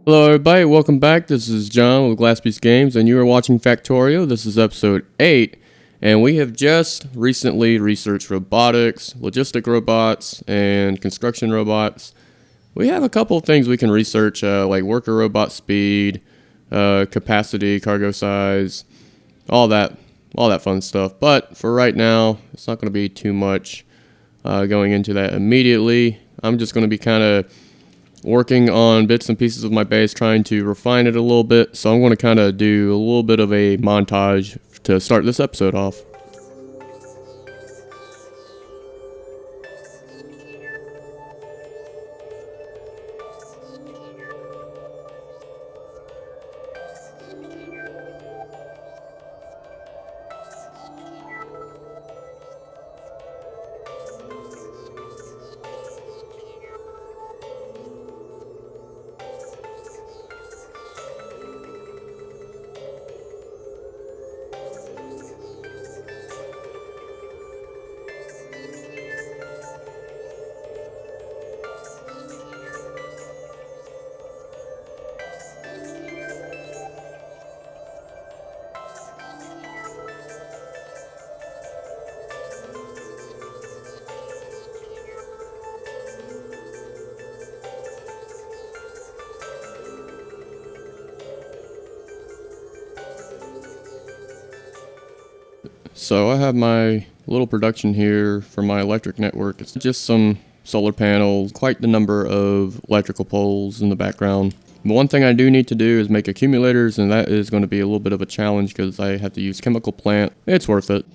Hello everybody, welcome back. This is John with Glasspiece Games and you are watching Factorio. This is episode 8 and we have just recently researched robotics, logistic robots, and construction robots. We have a couple of things we can research like worker robot speed, capacity, cargo size, all that fun stuff. But for right now, it's not going to be too much going into that immediately. I'm just going to be kind of working on bits and pieces of my base, trying to refine it a little bit. So I'm going to kind of do a little bit of a montage to start this episode off. So I have my little production here for my electric network. It's just some solar panels, quite the number of electrical poles in the background. But one thing I do need to do is make accumulators, and that is going to be a little bit of a challenge because I have to use chemical plant. It's worth it.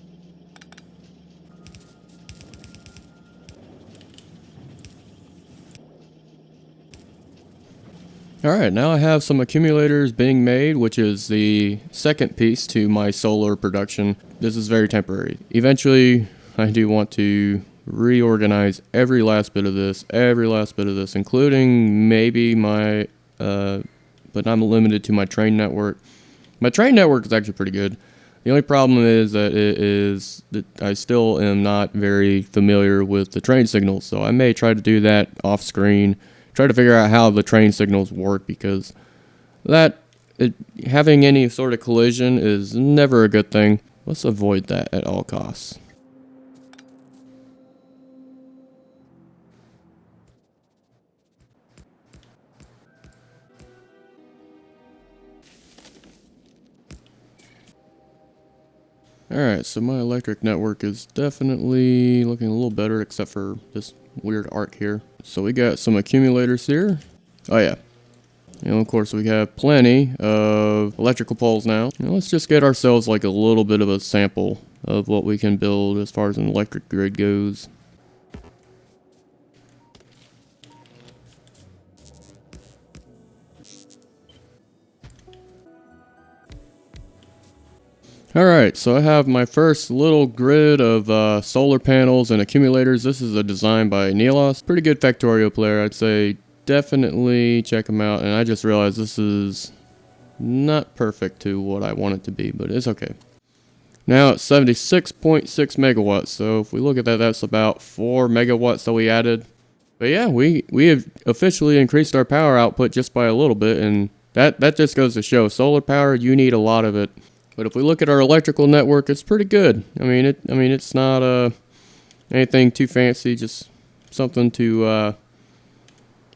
Alright, now I have some accumulators being made, which is the second piece to my solar production. This is very temporary. Eventually, I do want to reorganize every last bit of this, including maybe my, but I'm limited to my train network. My train network is actually pretty good. The only problem is that I still am not very familiar with the train signals, so I may try to do that off screen. Try to figure out how the train signals work, because having any sort of collision is never a good thing. Let's avoid that at all costs. Alright, so my electric network is definitely looking a little better, except for this weird arc here. So we got some accumulators here. Oh yeah. And of course we have plenty of electrical poles now. And let's just get ourselves like a little bit of a sample of what we can build as far as an electric grid goes. Alright, so I have my first little grid of solar panels and accumulators. This is a design by Nilos. Pretty good Factorio player, I'd say. Definitely check him out. And I just realized this is not perfect to what I want it to be, but it's okay. Now it's 76.6 megawatts. So if we look at that, that's about 4 megawatts that we added. But yeah, we have officially increased our power output just by a little bit, and that just goes to show solar power, you need a lot of it. But if we look at our electrical network, it's pretty good. I mean, it's not anything too fancy, just something to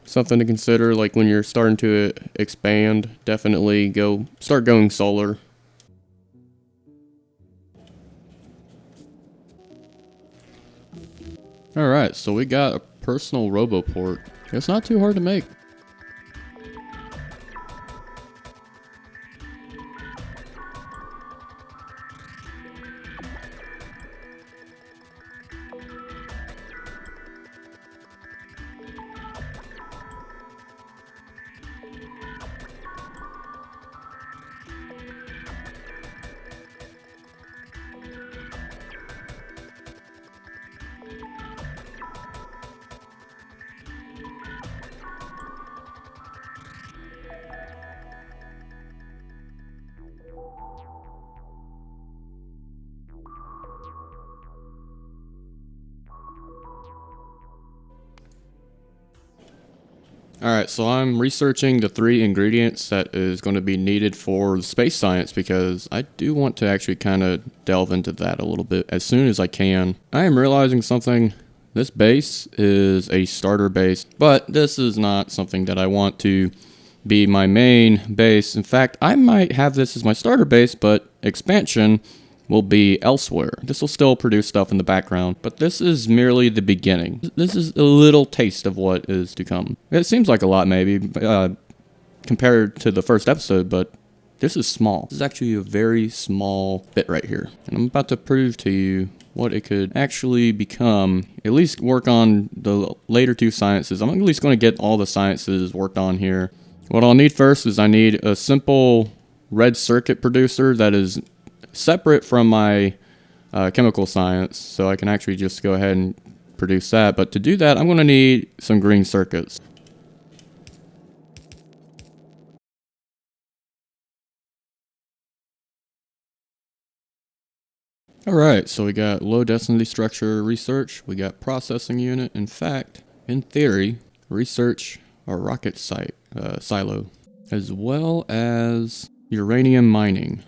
consider. Like when you're starting to expand, definitely start going solar. All right, so we got a personal RoboPort. It's not too hard to make. Alright, so I'm researching the 3 ingredients that is going to be needed for space science because I do want to actually kind of delve into that a little bit as soon as I can. I am realizing something. This base is a starter base, but this is not something that I want to be my main base. In fact, I might have this as my starter base, but expansion will be elsewhere. This will still produce stuff in the background, but this is merely the beginning. This is a little taste of what is to come. It seems like a lot maybe compared to the first episode, but this is small. This is actually a very small bit right here. And I'm about to prove to you what it could actually become. At least work on the later 2 sciences. I'm at least going to get all the sciences worked on here. What I'll need first is I need a simple red circuit producer that is separate from my chemical science, so I can actually just go ahead and produce that. But to do that, I'm going to need some green circuits. Alright, so we got low density structure research, we got processing unit. In fact, in theory, research a rocket silo, as well as uranium mining.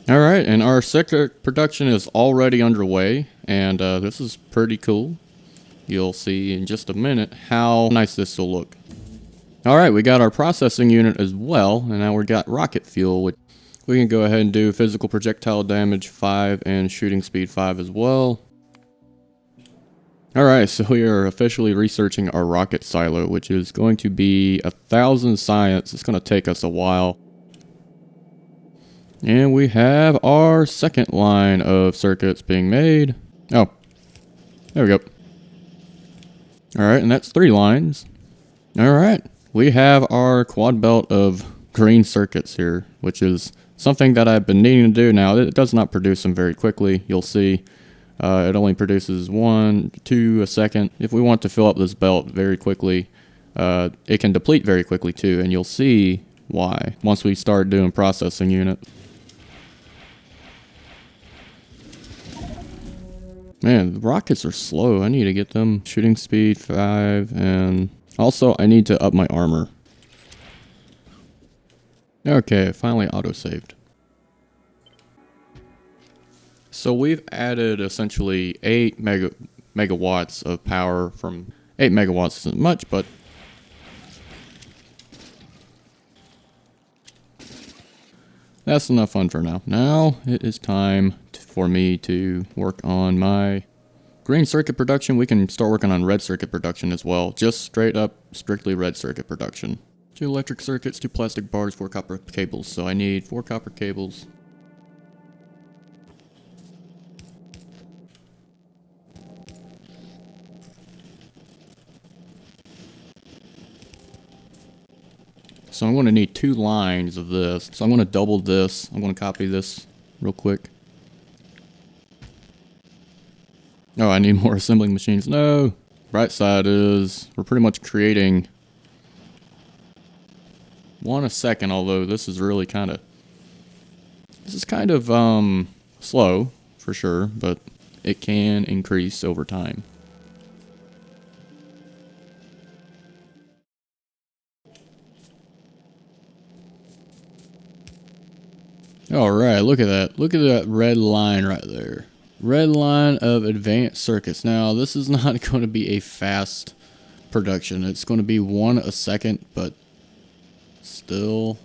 Alright, and our circuit production is already underway, and this is pretty cool. You'll see in just a minute how nice this will look. Alright, we got our processing unit as well, and now we got rocket fuel, which we can go ahead and do physical projectile damage 5 and shooting speed 5 as well. Alright, so we are officially researching our rocket silo, which is going to be 1,000 science. It's going to take us a while. And we have our second line of circuits being made. Oh, there we go. Alright, and that's 3 lines. Alright, we have our quad belt of green circuits here, which is something that I've been needing to do now. It does not produce them very quickly. You'll see it only produces 1, 2 a second. If we want to fill up this belt very quickly, it can deplete very quickly too, and you'll see why once we start doing processing unit. Man, the rockets are slow. I need to get them shooting speed 5, and also I need to up my armor. Okay, finally auto-saved. So we've added essentially 8 megawatts of power from 8 megawatts isn't much, but that's enough fun for now. Now it is time for me to work on my green circuit production. We can start working on red circuit production as well. Just straight up, strictly red circuit production. 2 electric circuits, 2 plastic bars, 4 copper cables. So I need 4 copper cables. So I'm going to need 2 lines of this. So I'm going to double this. I'm going to copy this real quick. Oh, I need more assembling machines. No! Bright side is we're pretty much creating 1 a second, although this is really kind of... This is kind of slow, for sure, but it can increase over time. Alright, look at that. Look at that red line right there. Red line of advanced circuits. Now, this is not going to be a fast production. It's going to be 1 a second, but still,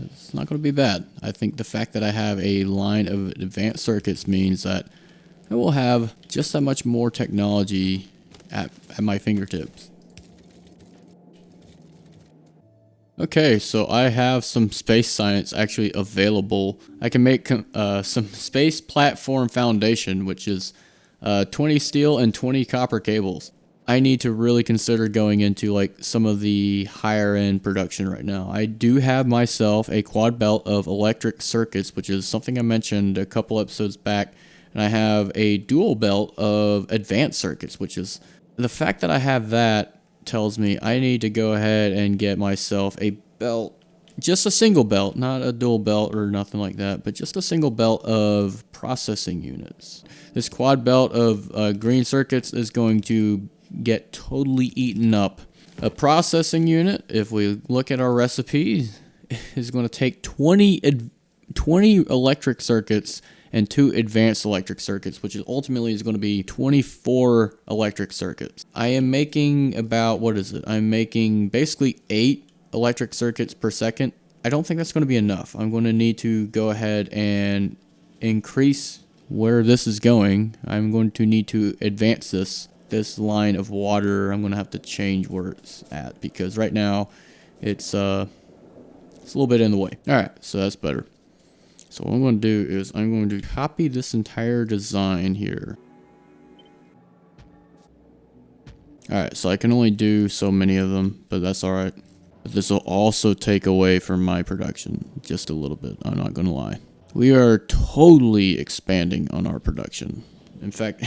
it's not going to be bad. I think the fact that I have a line of advanced circuits means that I will have just that much more technology at my fingertips. Okay, so I have some space science actually available. I can make some space platform foundation, which is 20 steel and 20 copper cables. I need to really consider going into like some of the higher end production right now. I do have myself a quad belt of electric circuits, which is something I mentioned a couple episodes back. And I have a dual belt of advanced circuits, which is the fact that I have that tells me I need to go ahead and get myself a belt, just a single belt, not a dual belt or nothing like that, but just a single belt of processing units. This quad belt of green circuits is going to get totally eaten up A processing unit, if we look at our recipe, is going to take 20 electric circuits and 2 advanced electric circuits, which is ultimately is going to be 24 electric circuits. I am making about, what is it? I'm making basically 8 electric circuits per second. I don't think that's going to be enough. I'm going to need to go ahead and increase where this is going. I'm going to need to advance this line of water. I'm going to have to change where it's at because right now it's a little bit in the way. All right, so that's better. So what I'm going to do is I'm going to copy this entire design here. All right, so I can only do so many of them, but that's all right. But this will also take away from my production just a little bit. I'm not going to lie. We are totally expanding on our production. In fact,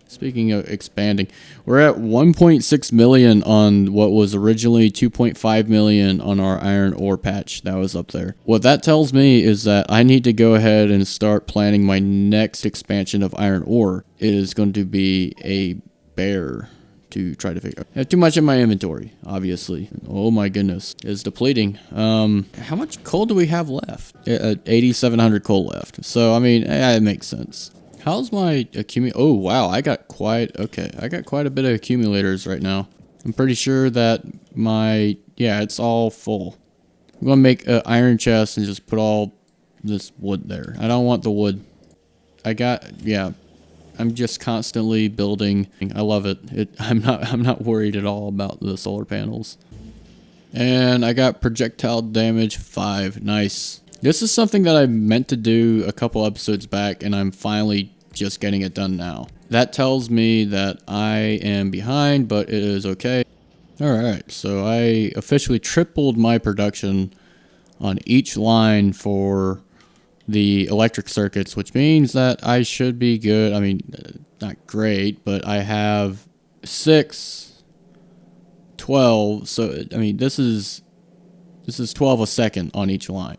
speaking of expanding, we're at 1.6 million on what was originally 2.5 million on our iron ore patch that was up there. What that tells me is that I need to go ahead and start planning my next expansion of iron ore. It is going to be a bear to try to figure out. I have too much in my inventory, obviously. Oh my goodness. It's depleting. How much coal do we have left? 8,700 coal left. So, I mean, it makes sense. How's my oh wow, I got quite a bit of accumulators right now. I'm pretty sure that it's all full. I'm gonna make an iron chest and just put all this wood there. I don't want the wood. I'm just constantly building. I love it. I'm not worried at all about the solar panels. And I got projectile damage 5. Nice. This is something that I meant to do a couple episodes back, and I'm finally just getting it done now. That tells me that I am behind, but it is okay. Alright, so I officially tripled my production on each line for the electric circuits, which means that I should be good. I mean, not great, but I have 6, 12. So, I mean, this is 12 a second on each line.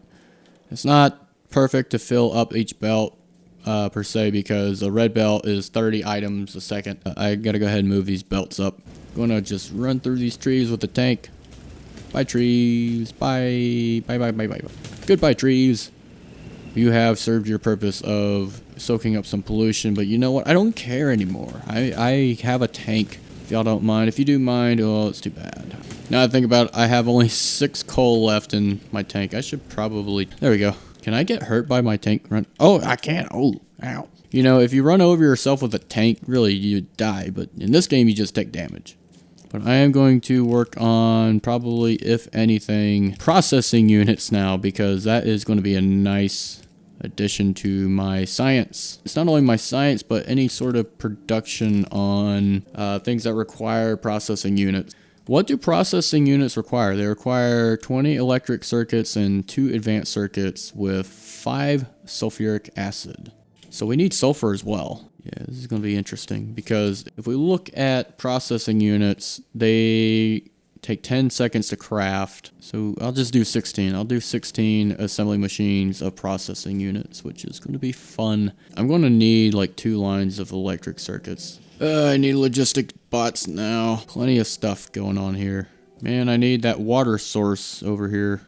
It's not perfect to fill up each belt per se because a red belt is 30 items a second. I gotta go ahead and move these belts up. I'm gonna just run through these trees with the tank. Bye trees. Bye. Bye bye bye bye. Goodbye trees. You have served your purpose of soaking up some pollution, but you know what? I don't care anymore. I have a tank. If y'all don't mind. If you do mind, oh, it's too bad. Now I think about it, I have only 6 coal left in my tank. I should probably... There we go. Can I get hurt by my tank run? Oh, I can't. Oh, ow. You know, if you run over yourself with a tank, really, you die. But in this game, you just take damage. But I am going to work on probably, if anything, processing units now, because that is going to be a nice addition to my science. It's not only my science, but any sort of production on things that require processing units. What do processing units require? They require 20 electric circuits and 2 advanced circuits with 5 sulfuric acid. So we need sulfur as well. Yeah, this is going to be interesting because if we look at processing units, they take 10 seconds to craft. So I'll just do 16. I'll do 16 assembly machines of processing units, which is going to be fun. I'm going to need like 2 lines of electric circuits. I need logistic bots now. Plenty of stuff going on here. Man, I need that water source over here.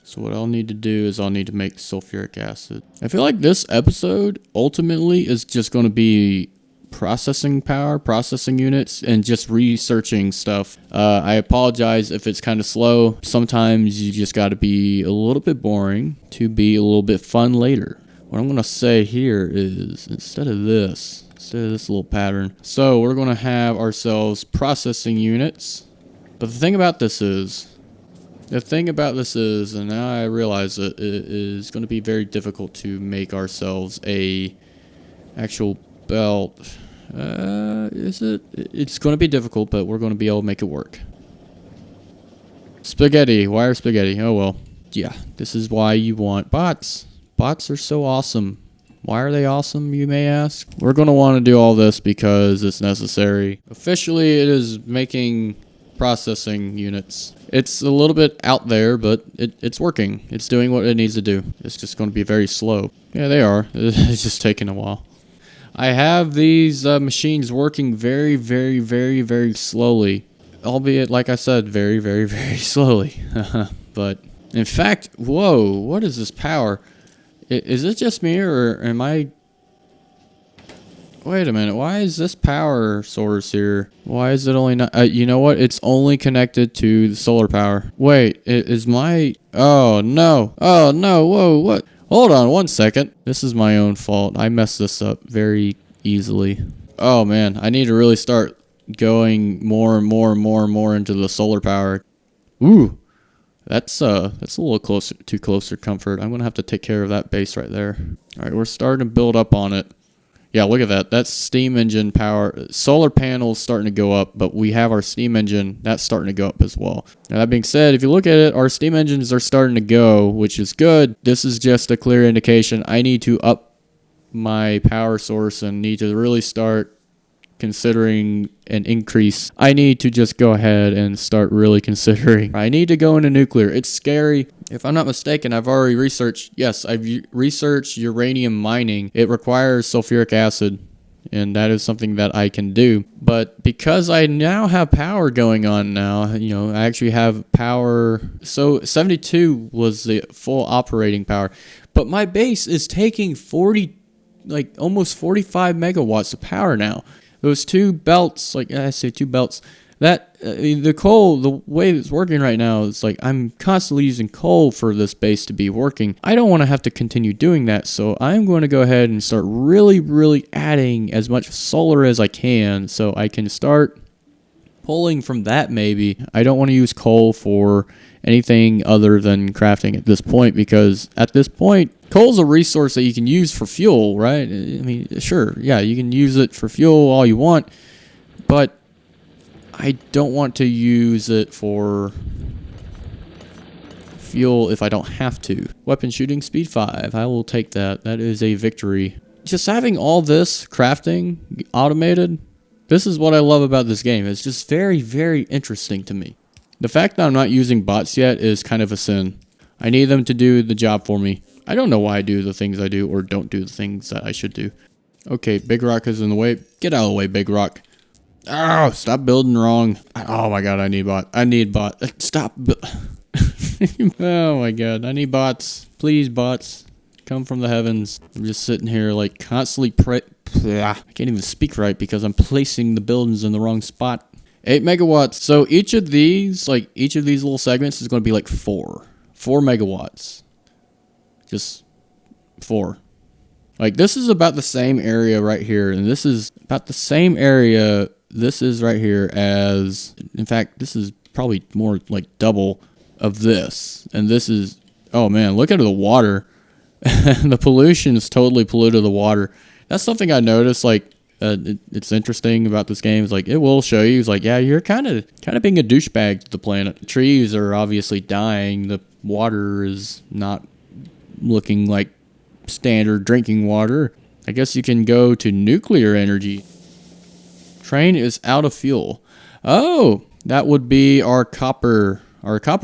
So what I'll need to do is I'll need to make sulfuric acid. I feel like this episode ultimately is just going to be processing power, processing units, and just researching stuff. I apologize if it's kind of slow. Sometimes you just got to be a little bit boring to be a little bit fun later. What I'm going to say here is instead of this little pattern, so we're going to have ourselves processing units. But the thing about this is, and now I realize it is going to be very difficult to make ourselves a actual belt. Is it? It's going to be difficult, but we're going to be able to make it work. Spaghetti, wire spaghetti. Oh well. Yeah, this is why you want bots. Bots are so awesome. Why are they awesome, you may ask? We're going to want to do all this because it's necessary. Officially, it is making processing units. It's a little bit out there, but it's working. It's doing what it needs to do. It's just going to be very slow. Yeah, they are. It's just taking a while. I have these machines working very, very, very, very slowly. albeit, like I said, very, very, very slowly. But in fact, whoa, what is this power? Is it just me, or am I... Wait a minute, why is this power source here? Why is it only not... you know what? It's only connected to the solar power. Wait, is my... Oh, no. Oh, no, whoa, what? Hold on one second. This is my own fault. I messed this up very easily. Oh, man, I need to really start going more and more and more and more into the solar power. Ooh, that's a little closer to closer comfort. I'm gonna have to take care of that base right there. All right, we're starting to build up on it. Yeah, look at that. That's steam engine power. Solar panels starting to go up, but we have our steam engine. That's starting to go up as well. Now, that being said, if you look at it, our steam engines are starting to go, which is good. This is just a clear indication. I need to up my power source and need to really start considering an increase. I need to just go ahead and start really considering. I need to go into nuclear. It's scary. If I'm not mistaken, I've already researched. Yes, I've researched uranium mining. It requires sulfuric acid, and that is something that I can do. But because I now have power going on now, you know, I actually have power. So 72 was the full operating power, but my base is taking 40, like almost 45 megawatts of power now. Those two belts, like I say, two belts. That the coal, the way it's working right now, it's like I'm constantly using coal for this base to be working. I don't want to have to continue doing that, so I'm going to go ahead and start really, really adding as much solar as I can, so I can start pulling from that. Maybe I don't want to use coal for anything other than crafting at this point, because at this point, coal's a resource that you can use for fuel, right? I mean, sure, yeah, you can use it for fuel all you want, but I don't want to use it for fuel if I don't have to. Weapon shooting speed 5. I will take that. That is a victory. Just having all this crafting automated, this is what I love about this game. It's just very, very interesting to me. The fact that I'm not using bots yet is kind of a sin. I need them to do the job for me. I don't know why I do the things I do or don't do the things that I should do. Okay, Big Rock is in the way. Get out of the way, Big Rock. Oh, stop building wrong. Oh my god, I need bot. I need bot. Stop. Oh my god, I need bots. Please, bots. Come from the heavens. I'm just sitting here like constantly I can't even speak right because I'm placing the buildings in the wrong spot. 8 megawatts. So each of these little segments is going to be like 4 megawatts. Just 4. Like this is about the same area right here, and this is about the same area. This is right here as, in fact, this is probably more like double of this. And this is, oh man, look at the water. The pollution is totally polluted the water. That's something I noticed, like, it's interesting about this game. Is like, it will show you, it's like, yeah, you're kind of being a douchebag to the planet. The trees are obviously dying. The water is not looking like standard drinking water. I guess you can go to nuclear energy. Train is out of fuel. Oh, that would be our copper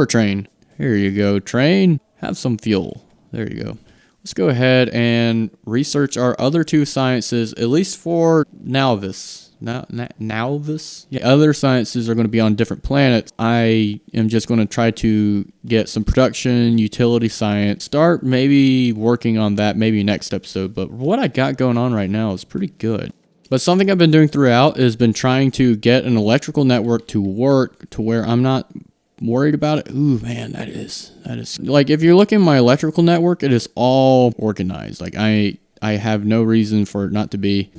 train. Here you go, train. Have some fuel. There you go. Let's go ahead and research our other 2 sciences, at least for Nalvis. Nalvis? Yeah, other sciences are going to be on different planets. I am just going to try to get some production, utility science, start maybe working on that maybe next episode. But what I got going on right now is pretty good. But something I've been doing throughout has been trying to get an electrical network to work to where I'm not worried about it. Ooh, man, that is like, if you're looking at my electrical network, it is all organized. Like I have no reason for it not to be.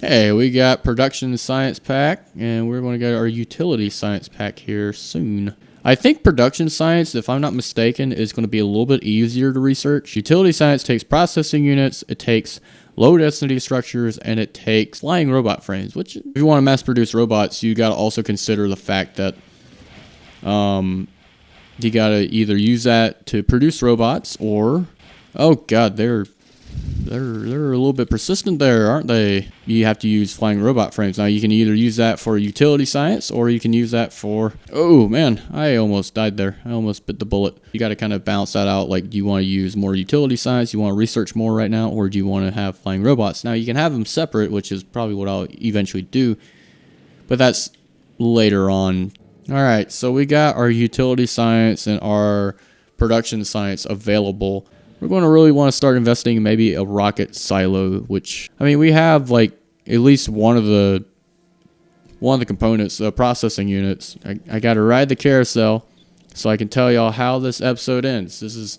Hey, we got production science pack, and we're going to get our utility science pack here soon. I think production science, if I'm not mistaken, is going to be a little bit easier to research. Utility science takes processing units, it takes low density structures, and it takes flying robot frames, which, if you want to mass produce robots, you got to also consider the fact that you got to either use that to produce robots, or, oh god, they're a little bit persistent there, aren't they? You have to use flying robot frames. Now you can either use that for utility science, or you can use that for, oh man, I almost died there. I almost bit the bullet. You got to kind of balance that out. Like, do you want to use more utility science? You want to research more right now, or do you want to have flying robots? Now you can have them separate, which is probably what I'll eventually do. But that's later on. All right, so we got our utility science and our production science available. We're going to really want to start investing in maybe a rocket silo, which, I mean, we have like at least one of the components, processing units. I got to ride the carousel so I can tell y'all how this episode ends. This is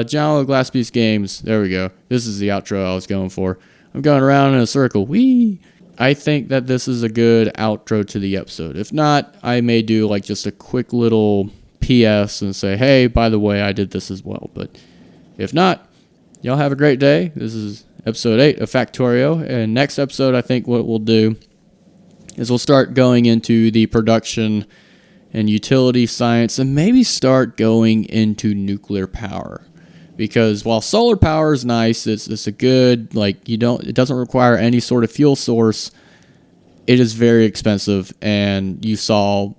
John Glass Piece Games. There we go. This is the outro I was going for. I'm going around in a circle. Whee! I think that this is a good outro to the episode. If not, I may do like just a quick little PS and say, hey, by the way, I did this as well. But if not, y'all have a great day. This is episode 8 of Factorio. And next episode, I think what we'll do is we'll start going into the production and utility science and maybe start going into nuclear power. Because while solar power is nice, it's a good, like, it doesn't require any sort of fuel source. It is very expensive, and you saw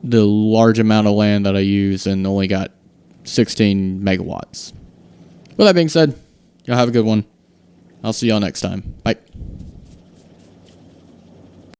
the large amount of land that I use and only got 16 megawatts. With that being said, y'all have a good one. I'll see y'all next time. Bye.